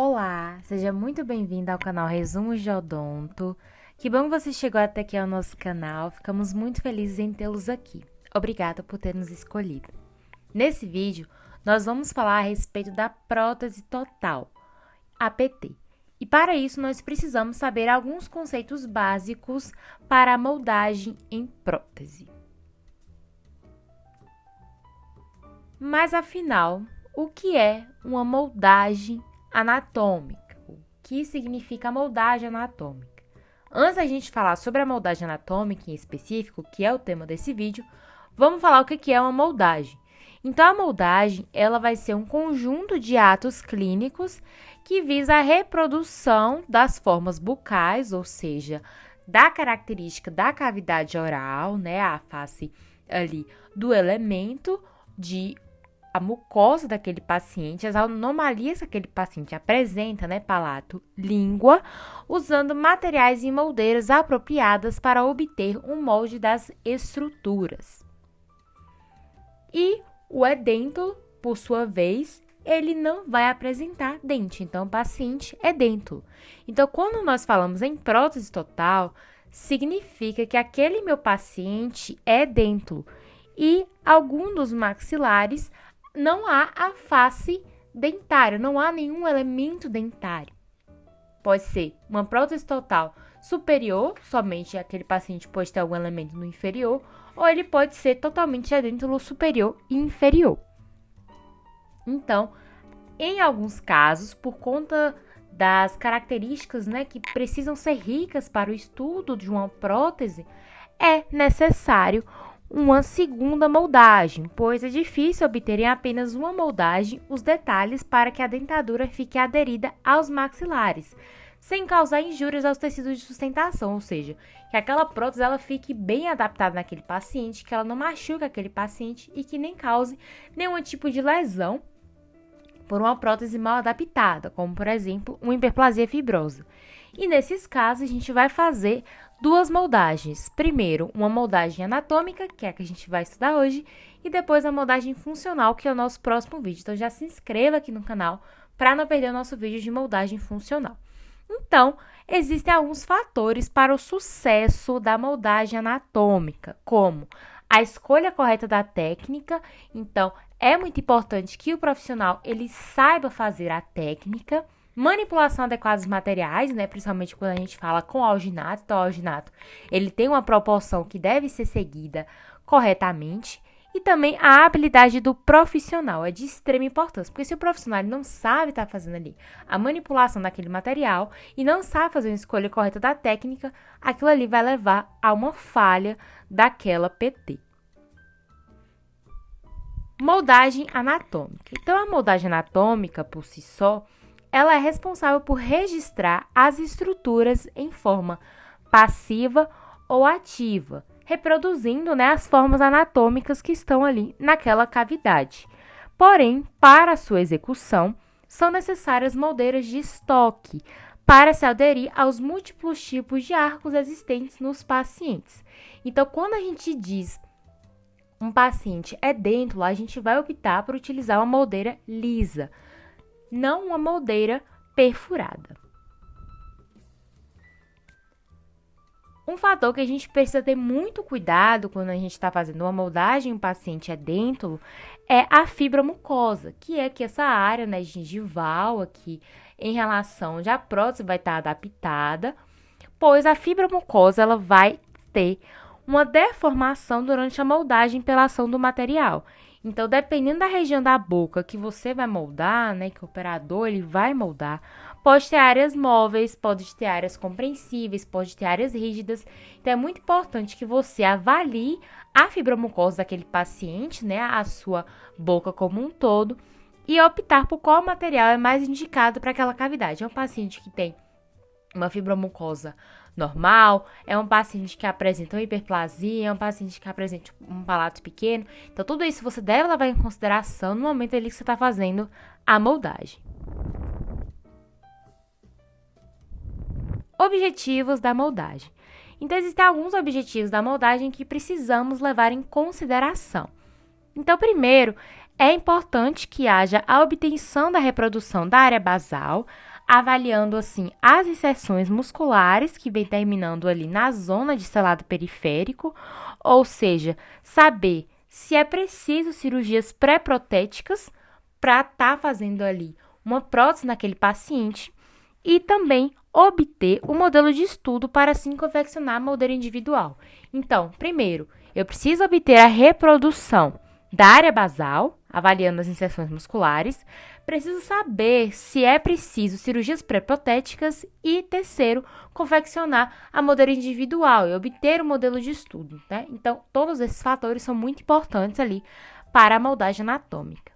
Olá, seja muito bem-vindo ao canal Resumos de Odonto. Que bom que você chegou até aqui ao nosso canal, ficamos muito felizes em tê-los aqui. Obrigada por ter nos escolhido. Nesse vídeo, nós vamos falar a respeito da prótese total, APT. E para isso, nós precisamos saber alguns conceitos básicos para a moldagem em prótese. Mas afinal, o que é uma moldagem anatômica? O que significa a moldagem anatômica? Antes da gente falar sobre a moldagem anatômica em específico, que é o tema desse vídeo, vamos falar o que é uma moldagem. Então, a moldagem ela vai ser um conjunto de atos clínicos que visa a reprodução das formas bucais, ou seja, da característica da cavidade oral, né, a face ali do elemento de a mucosa daquele paciente, as anomalias que aquele paciente apresenta, né, palato, língua, usando materiais e moldeiras apropriadas para obter um molde das estruturas. E o edêntulo, por sua vez, ele não vai apresentar dente, então o paciente é edêntulo. Então, quando nós falamos em prótese total, significa que aquele meu paciente é edêntulo e algum dos maxilares não há a face dentária, não há nenhum elemento dentário. Pode ser uma prótese total superior, somente aquele paciente pode ter algum elemento no inferior, ou ele pode ser totalmente edêntulo superior e inferior. Então, em alguns casos, por conta das características, né, que precisam ser ricas para o estudo de uma prótese, é necessário uma segunda moldagem, pois é difícil obter em apenas uma moldagem os detalhes para que a dentadura fique aderida aos maxilares, sem causar injúrias aos tecidos de sustentação, ou seja, que aquela prótese ela fique bem adaptada naquele paciente, que ela não machuque aquele paciente e que nem cause nenhum tipo de lesão por uma prótese mal adaptada, como por exemplo, uma hiperplasia fibrosa. E nesses casos, a gente vai fazer duas moldagens. Primeiro, uma moldagem anatômica, que é a que a gente vai estudar hoje, e depois a moldagem funcional, que é o nosso próximo vídeo. Então, já se inscreva aqui no canal para não perder o nosso vídeo de moldagem funcional. Então, existem alguns fatores para o sucesso da moldagem anatômica, como a escolha correta da técnica. Então, é muito importante que o profissional ele saiba fazer a técnica, manipulação adequada dos materiais, né? Principalmente quando a gente fala com alginato. Então, o alginato, ele tem uma proporção que deve ser seguida corretamente. E também a habilidade do profissional é de extrema importância, porque se o profissional não sabe estar fazendo ali a manipulação daquele material e não sabe fazer uma escolha correta da técnica, aquilo ali vai levar a uma falha daquela PT. Moldagem anatômica. Então, a moldagem anatômica, por si só, ela é responsável por registrar as estruturas em forma passiva ou ativa, reproduzindo, né, as formas anatômicas que estão ali naquela cavidade. Porém, para sua execução, são necessárias moldeiras de estoque para se aderir aos múltiplos tipos de arcos existentes nos pacientes. Então, quando a gente diz um paciente edêntulo, a gente vai optar por utilizar uma moldeira lisa, não uma moldeira perfurada. Um fator que a gente precisa ter muito cuidado quando a gente está fazendo uma moldagem em um paciente edêntulo é a fibromucosa, que é que essa área, né, gengival aqui, em relação onde a prótese vai estar adaptada, pois a fibromucosa ela vai ter uma deformação durante a moldagem pela ação do material. Então, dependendo da região da boca que você vai moldar, né, que o operador ele vai moldar, pode ter áreas móveis, pode ter áreas compreensíveis, pode ter áreas rígidas. Então, é muito importante que você avalie a fibromucosa daquele paciente, né, a sua boca como um todo, e optar por qual material é mais indicado para aquela cavidade. É um paciente que tem uma fibromucosa normal, é um paciente que apresenta uma hiperplasia, é um paciente que apresenta um palato pequeno. Então, tudo isso você deve levar em consideração no momento ali que você está fazendo a moldagem. Objetivos da moldagem. Então, existem alguns objetivos da moldagem que precisamos levar em consideração. Então, primeiro, é importante que haja a obtenção da reprodução da área basal, avaliando, assim, as inserções musculares que vem terminando ali na zona de selado periférico, ou seja, saber se é preciso cirurgias pré-protéticas para estar fazendo ali uma prótese naquele paciente e também obter o modelo de estudo para assim confeccionar a moldeira individual. Então, primeiro, eu preciso obter a reprodução da área basal, avaliando as inserções musculares. Preciso saber se é preciso cirurgias pré-protéticas e, terceiro, confeccionar a moldeira individual e obter o modelo de estudo, né? Então, todos esses fatores são muito importantes ali para a moldagem anatômica.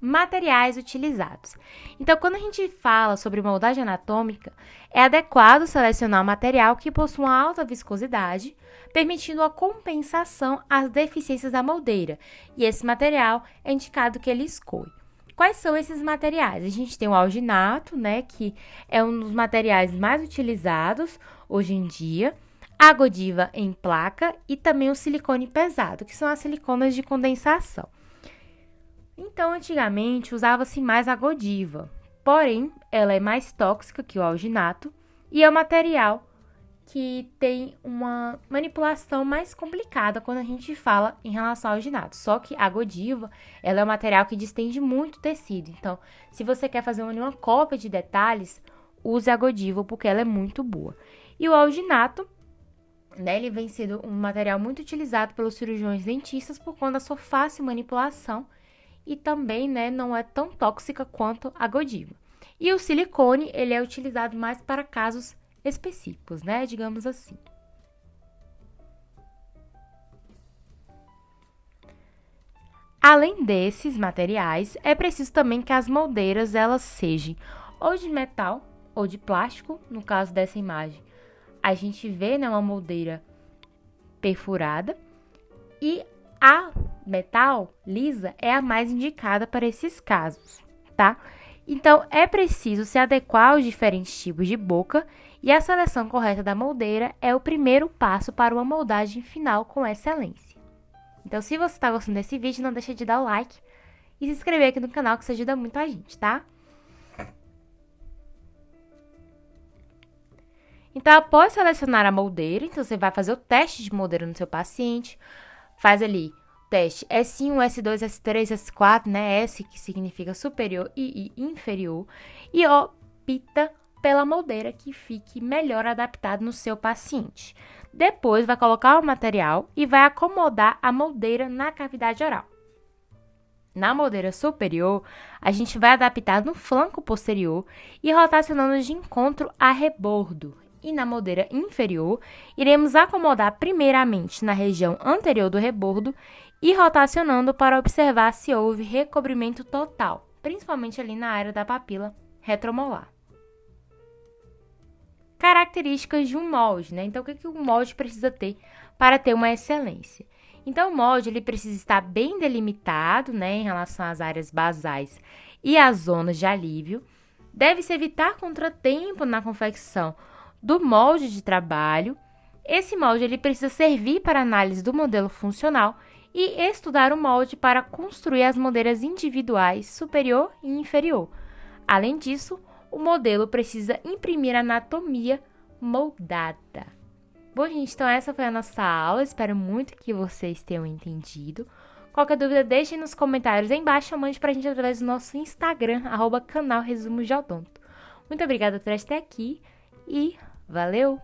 Materiais utilizados. Então, quando a gente fala sobre moldagem anatômica, é adequado selecionar um material que possua uma alta viscosidade, permitindo a compensação às deficiências da moldeira. E esse material é indicado que ele escolhe. Quais são esses materiais? A gente tem o alginato, né, que é um dos materiais mais utilizados hoje em dia, a Godiva em placa e também o silicone pesado, que são as siliconas de condensação. Então, antigamente, usava-se mais a Godiva, porém, ela é mais tóxica que o alginato e é um material que tem uma manipulação mais complicada quando a gente fala em relação ao alginato. Só que a Godiva, ela é um material que distende muito o tecido. Então, se você quer fazer uma cópia de detalhes, use a Godiva porque ela é muito boa. E o alginato, né, ele vem sendo um material muito utilizado pelos cirurgiões dentistas por conta da sua fácil manipulação e também, né, não é tão tóxica quanto a Godiva. E o silicone, ele é utilizado mais para casos específicos, né, digamos assim. Além desses materiais, é preciso também que as moldeiras elas sejam ou de metal ou de plástico. No caso dessa imagem, a gente vê, né, uma moldeira perfurada e a metal lisa é a mais indicada para esses casos, tá? Então, é preciso se adequar aos diferentes tipos de boca e a seleção correta da moldeira é o primeiro passo para uma moldagem final com excelência. Então, se você está gostando desse vídeo, não deixe de dar o like e se inscrever aqui no canal, que isso ajuda muito a gente, tá? Então, após selecionar a moldeira, então você vai fazer o teste de moldeira no seu paciente, faz ali teste S1, S2, S3, S4, né? S que significa superior e I inferior. E opta pela moldeira que fique melhor adaptada no seu paciente. Depois, vai colocar o material e vai acomodar a moldeira na cavidade oral. Na moldeira superior, a gente vai adaptar no flanco posterior e rotacionando de encontro a rebordo. E na moldeira inferior, iremos acomodar primeiramente na região anterior do rebordo e rotacionando para observar se houve recobrimento total, principalmente ali na área da papila retromolar. Características de um molde, né? Então, o que o molde precisa ter para ter uma excelência? Então, o molde ele precisa estar bem delimitado, né, em relação às áreas basais e às zonas de alívio. Deve-se evitar contratempo na confecção do molde de trabalho. Esse molde ele precisa servir para análise do modelo funcional e estudar o molde para construir as moldeiras individuais superior e inferior. Além disso, o modelo precisa imprimir anatomia moldada. Bom, gente, então essa foi a nossa aula. Espero muito que vocês tenham entendido. Qualquer dúvida, deixem nos comentários aí embaixo ou mande pra gente através do nosso Instagram, @canal Resumos de Odonto. Muito obrigada por estar aqui e valeu!